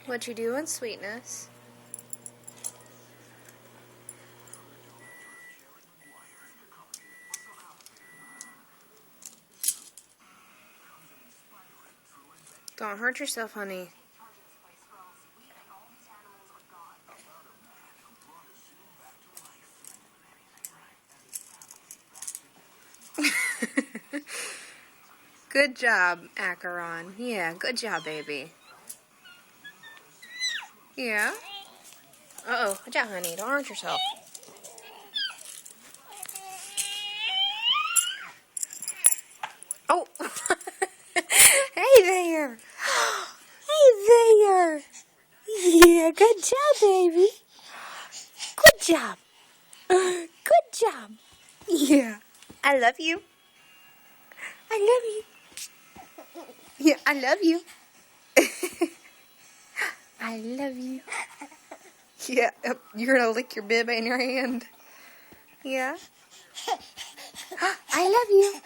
What you doing, sweetness? Don't hurt yourself, honey. Good job, Acheron. Yeah, good job, baby. Yeah? Uh-oh. Good job, honey. Don't hurt yourself. Oh! Hey there! Hey there! Yeah, good job, baby. Good job. Good job. Yeah. I love you. I love you. Yeah, I love you. I love you. Yeah, you're gonna lick your bib in your hand. Yeah. I love you.